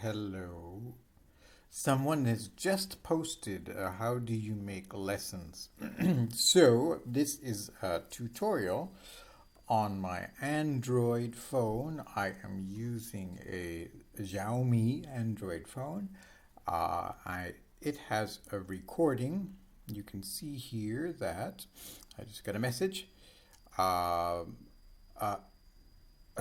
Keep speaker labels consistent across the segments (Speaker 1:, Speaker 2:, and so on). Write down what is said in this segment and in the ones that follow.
Speaker 1: Hello. Someone has just posted how do you make lessons. So this is a tutorial on my Android phone. I am using a Xiaomi Android phone. It has a recording. You can see here that I just got a message. Uh, uh,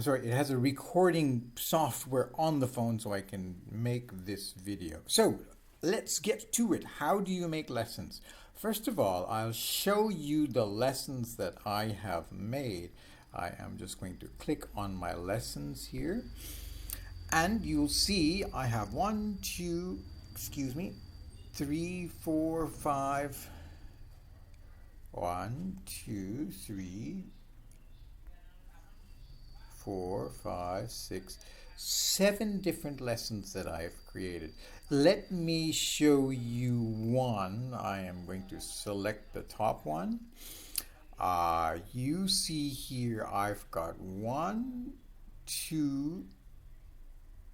Speaker 1: Sorry, it has a recording software on the phone so I can make this video. So let's get to it. How do you make lessons? First of all, I'll show you the lessons that I have made. I am just going to click on my lessons here, and you'll see I have three, four, five, 7 different lessons that I've created. Let me show you one. I am going to select the top one. You see here I've got one, two,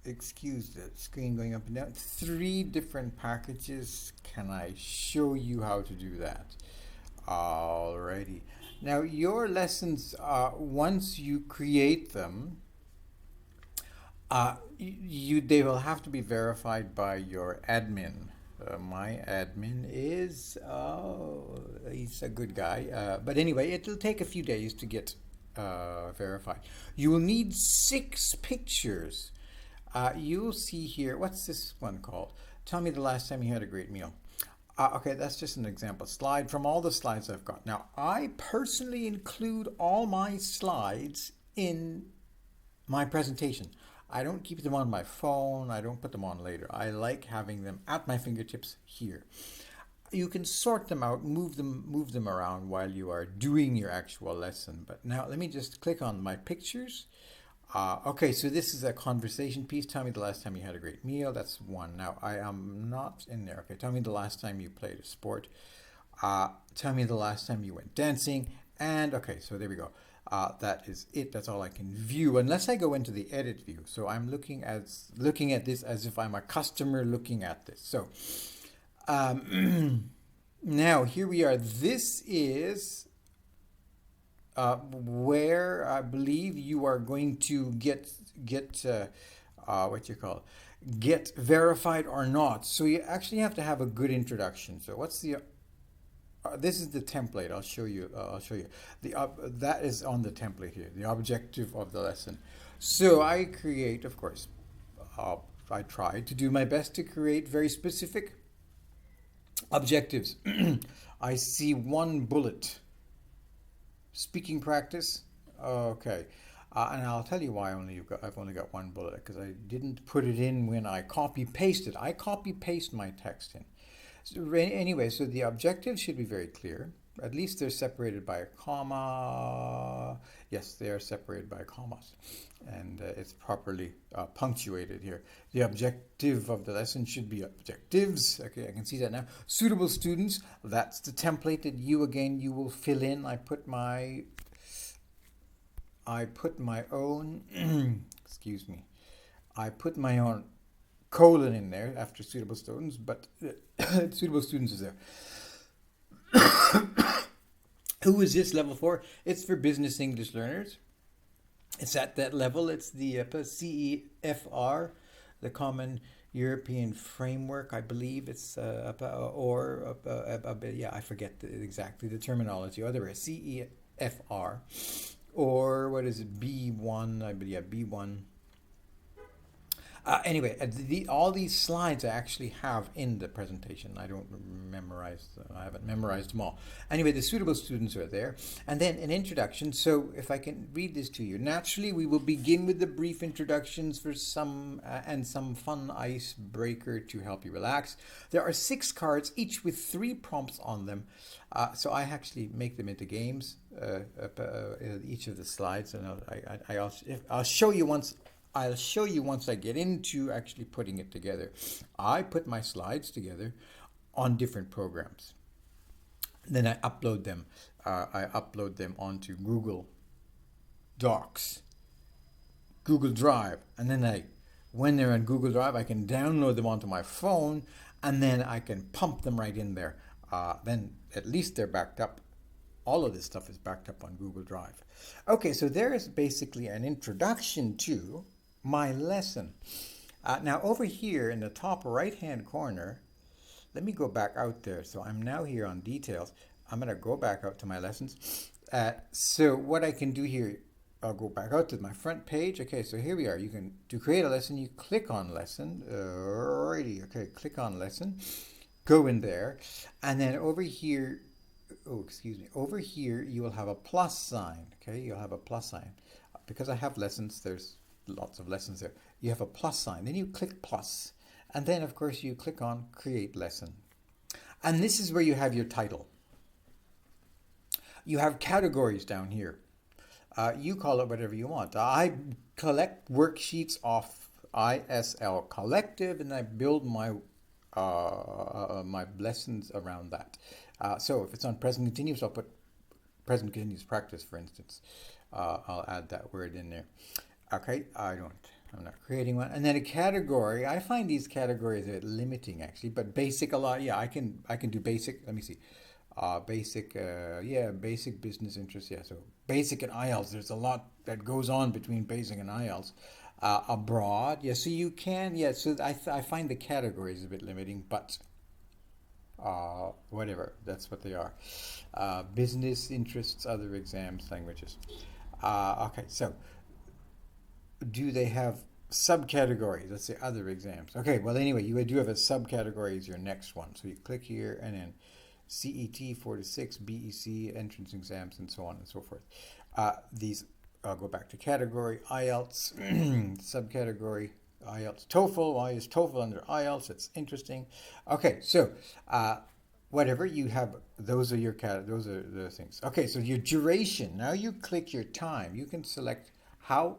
Speaker 1: excuse the screen going up and down, 3 different packages. Can I show you how to do that? Alrighty. Now your lessons, once you create them, they will have to be verified by your admin. My admin is, he's a good guy. But anyway, it'll take a few days to get verified. You will need 6 pictures. You'll see here, what's this one called? Tell me the last time you had a great meal. Okay, that's just an example slide from all the slides I've got. Now, I personally include all my slides in my presentation. I don't keep them on my phone. I don't put them on later. I like having them at my fingertips here. You can sort them out, move them around while you are doing your actual lesson. But now let me just click on my pictures. Okay, so this is a conversation piece. Tell me the last time you had a great meal. That's one. Now, I am not in there. Okay, tell me the last time you played a sport. Tell me the last time you went dancing. And okay, so there we go. That is it. That's all I can view, unless I go into the edit view. So I'm looking at this as if I'm a customer looking at this. So now here we are. This is where I believe you are going to get what you call get verified or not. So you actually have to have a good introduction. So what's the this is the template. I'll show you. That is on the template here. The objective of the lesson. So I create, of course. I try to do my best to create very specific objectives. I see one bullet. Speaking practice. Okay. And I'll tell you why I've only got one bullet, because I didn't put it in when I copy pasted. I copy paste my text in. So anyway, so the objectives should be very clear. At least they're separated by a comma. Yes, they are separated by commas. And it's properly punctuated here. The objective of the lesson should be objectives. Okay, I can see that now. Suitable students, that's the template that you will fill in. I put my own, excuse me, I put my own colon in there after suitable students, but suitable students is there. Who is this level for? It's for business English learners. It's at that level. It's the CEFR, the Common European Framework, I believe. It's yeah, I forget exactly the terminology. Otherwise, CEFR, or what is it? B1, I believe. Yeah, B1. Anyway, all these slides I actually have in the presentation. I haven't memorized them all. Anyway, the suitable students are there. And then an introduction. So if I can read this to you. Naturally, we will begin with the brief introductions for some fun icebreaker to help you relax. There are 6 cards, each with 3 prompts on them. So I actually make them into games, each of the slides. And I'll show you once. I'll show you once I get into actually putting it together. I put my slides together on different programs. Then I upload them. Onto Google Docs, Google Drive, and then I when they're on Google Drive, I can download them onto my phone, and then I can pump them right in there. Then at least they're backed up. All of this stuff is backed up on Google Drive. Okay, so there is basically an introduction to my lesson. Now over here in the top right hand corner, let me go back out there. So I'm now here on details. I'm going to go back out to my lessons. So what I can do here, I'll go back out to my front page. Okay, so here we are. You can, to create a lesson, you click on lesson. Alrighty, okay, click on lesson. Go in there. And then over here, over here you will have a plus sign. Okay, you'll have a plus sign. Because I have lessons, there's lots of lessons there. You have a plus sign. Then you click plus. And then, of course, you click on create lesson. And this is where you have your title. You have categories down here. You call it whatever you want. I collect worksheets off ISL Collective, and I build my my lessons around that. So if it's on present continuous, I'll put present continuous practice, for instance. I'll add that word in there. Okay, I'm not creating one. And then a category. I find these categories a bit limiting, actually, but basic a lot. Yeah, I can do basic. Let me see. Basic, basic business interests. Yeah, so basic and IELTS. There's a lot that goes on between basic and IELTS. Abroad, yeah. So you can, yeah. So I find the categories a bit limiting, but whatever. That's what they are. Business interests, other exams, languages. Okay, so do they have subcategories? Let's say other exams. Okay, well anyway, you do have a subcategory as your next one. So you click here and then CET 4 to 6, BEC, entrance exams, and so on and so forth. These, I'll go back to category, IELTS, subcategory, IELTS, TOEFL. Why is TOEFL under IELTS? It's interesting. Okay, so whatever you have, those are your those are the things. Okay, so your duration. Now you click your time. You can select how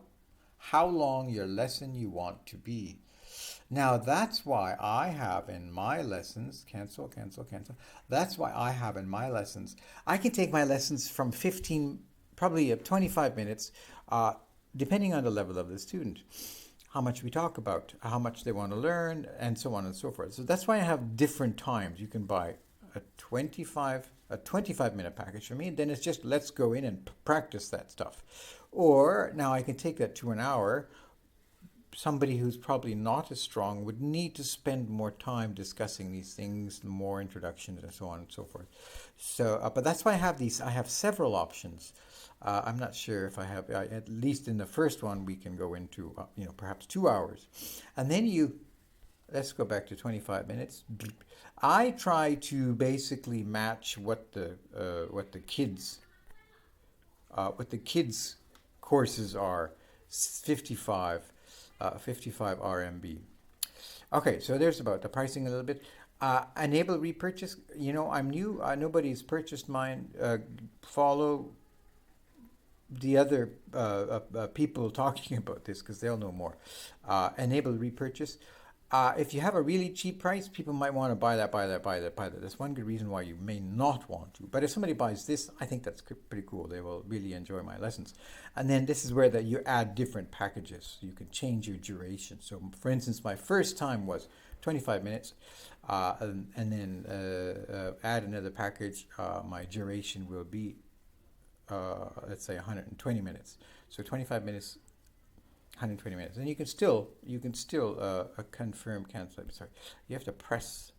Speaker 1: long your lesson you want to be. Now that's why I have in my lessons, cancel. That's why I have in my lessons, I can take my lessons from 15, probably 25 minutes, depending on the level of the student, how much we talk about, how much they want to learn, and so on and so forth. So that's why I have different times. You can buy a 25-minute package for me, and then it's just let's go in and practice that stuff. Or now I can take that to an hour. Somebody who's probably not as strong would need to spend more time discussing these things, more introductions and so on and so forth. So, but that's why I have these. I have several options. I'm not sure if I have, at least in the first one, we can go into, perhaps 2 hours. And then let's go back to 25 minutes. I try to basically match what the kids courses are, 55 RMB. Okay, so there's about the pricing a little bit. Enable repurchase. I'm new. Nobody's purchased mine. Follow the other people talking about this because they'll know more. Enable repurchase. If you have a really cheap price, people might want to buy that. That's one good reason why you may not want to. But if somebody buys this, I think that's pretty cool. They will really enjoy my lessons. And then this is where you add different packages. You can change your duration. So, for instance, my first time was 25 minutes. And then add another package. My duration will be, let's say, 120 minutes. So 25 minutes. 120 minutes, and you can still confirm cancel. Sorry, you have to press.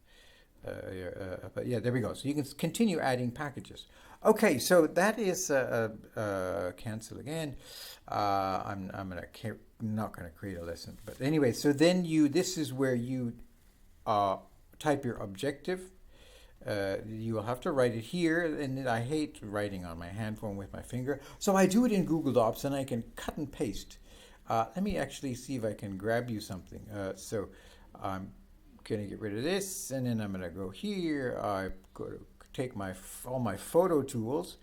Speaker 1: But yeah, there we go. So you can continue adding packages. Okay, so that is cancel again. I'm not gonna create a lesson, but anyway. So then this is where you type your objective. You will have to write it here, and I hate writing on my hand phone with my finger, so I do it in Google Docs, and I can cut and paste. Let me actually see if I can grab you something. So I'm going to get rid of this, and then I'm going to go here. I go to take all my photo tools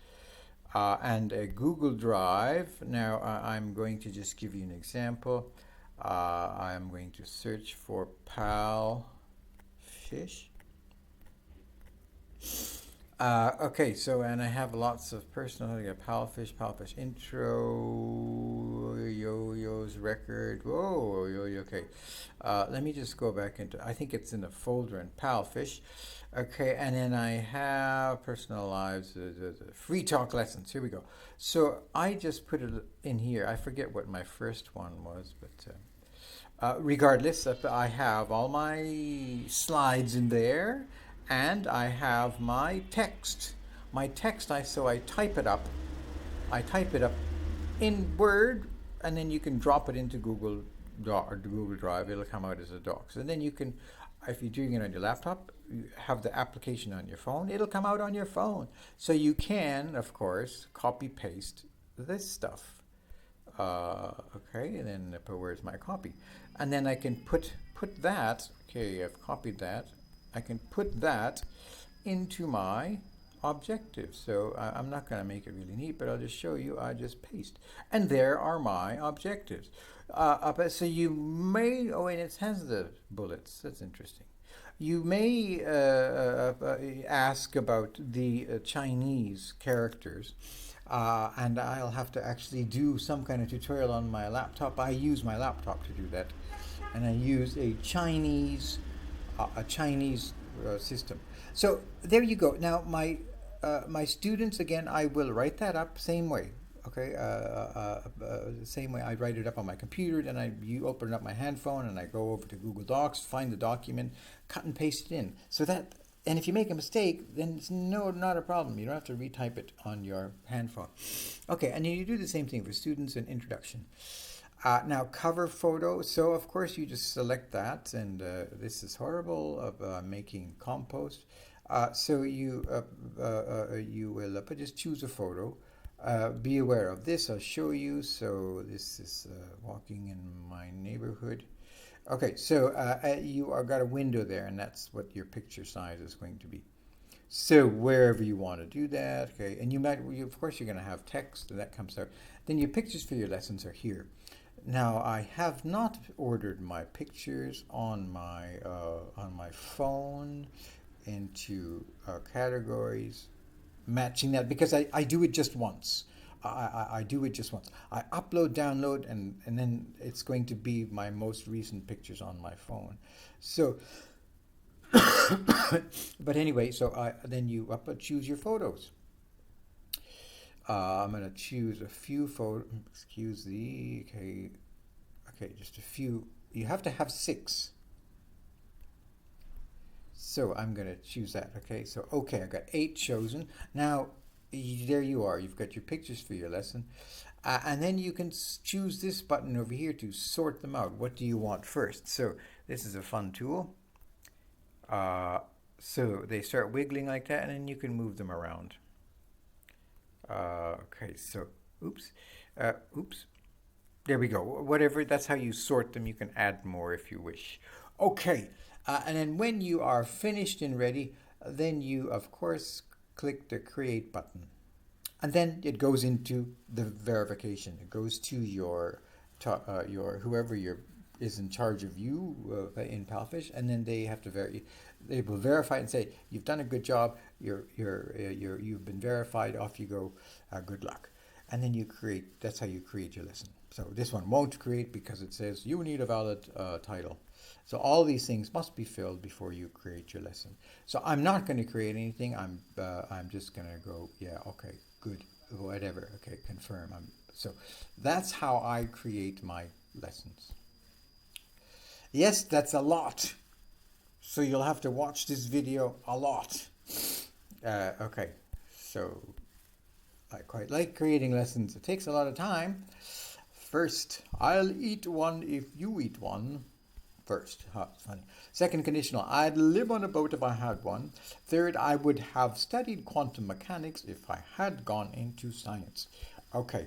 Speaker 1: and a Google Drive. Now I'm going to just give you an example. I'm going to search for Pal Fish. Okay, so, and I have lots of personal, Palfish intro, Yo-Yo's record. Whoa, Yo-Yo, okay. Let me just go back into, I think it's in the folder in Palfish. Okay, and then I have personal lives, free talk lessons. Here we go. So I just put it in here. I forget what my first one was, but regardless, I have all my slides in there, and I have my text. My text, so I type it up. I type it up in Word, and then you can drop it into Google or Google Drive. It'll come out as a doc. So then you can, if you're doing it on your laptop, you have the application on your phone. It'll come out on your phone. So you can, of course, copy paste this stuff. Okay, and then where's my copy? And then I can put that. Okay, I've copied that. I can put that into my objective. So I'm not going to make it really neat, but I'll just show you. I just paste, and there are my objectives. So you may, oh, and it has the bullets. That's interesting. You may ask about the Chinese characters, and I'll have to actually do some kind of tutorial on my laptop. I use my laptop to do that, and I use a Chinese system. So there you go. Now my students, again, I will write that up same way. Okay, same way I write it up on my computer, then you open up my hand phone and I go over to Google Docs, find the document, cut and paste it in. So that, and if you make a mistake, then it's not a problem. You don't have to retype it on your hand phone. Okay, and you do the same thing for students and introduction. Now cover photo. So of course you just select that, and this is horrible of making compost. So you will just choose a photo. Be aware of this. I'll show you. So this is walking in my neighborhood. Okay, so you are got a window there, and that's what your picture size is going to be. So wherever you want to do that, okay, and of course you're going to have text, and that comes out. Then your pictures for your lessons are here. Now I have not ordered my pictures on my phone into categories, matching that, because I do it just once. I do it just once. I upload, download, and then it's going to be my most recent pictures on my phone. So, but anyway, so then you choose your photos. I'm going to choose a few photos. Excuse the, okay, just a few. You have to have 6. So I'm going to choose that. Okay, so okay, I got 8 chosen. Now there you are. You've got your pictures for your lesson, and then you can choose this button over here to sort them out. What do you want first? So this is a fun tool. So they start wiggling like that, and then you can move them around. Okay, so oops. There we go. Whatever. That's how you sort them. You can add more if you wish. Okay. And then when you are finished and ready, then you, of course, click the Create button. And then it goes into the verification. It goes to your whoever is in charge of you in Palfish, and then they have to they will verify and say, you've done a good job, you've been verified, off you go, good luck. And then you create, that's how you create your lesson. So this one won't create because it says you need a valid title. So all these things must be filled before you create your lesson. So I'm not going to create anything. I'm just going to go, yeah, okay, good, whatever. Okay, confirm. So that's how I create my lessons. Yes, that's a lot. So you'll have to watch this video a lot. Okay, so I quite like creating lessons. It takes a lot of time. First, I'll eat one if you eat one. First, it's funny. Second conditional, I'd live on a boat if I had one. Third, I would have studied quantum mechanics if I had gone into science. Okay,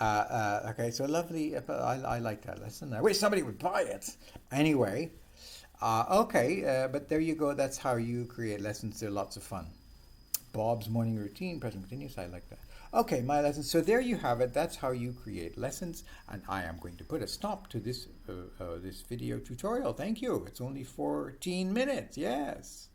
Speaker 1: okay, so lovely. I like that lesson. I wish somebody would buy it. Anyway, okay, but there you go. That's how you create lessons. They're lots of fun. Bob's morning routine, present continuous. I like that. Okay, my lessons. So there you have it. That's how you create lessons. And I am going to put a stop to this this video tutorial. Thank you. It's only 14 minutes. Yes.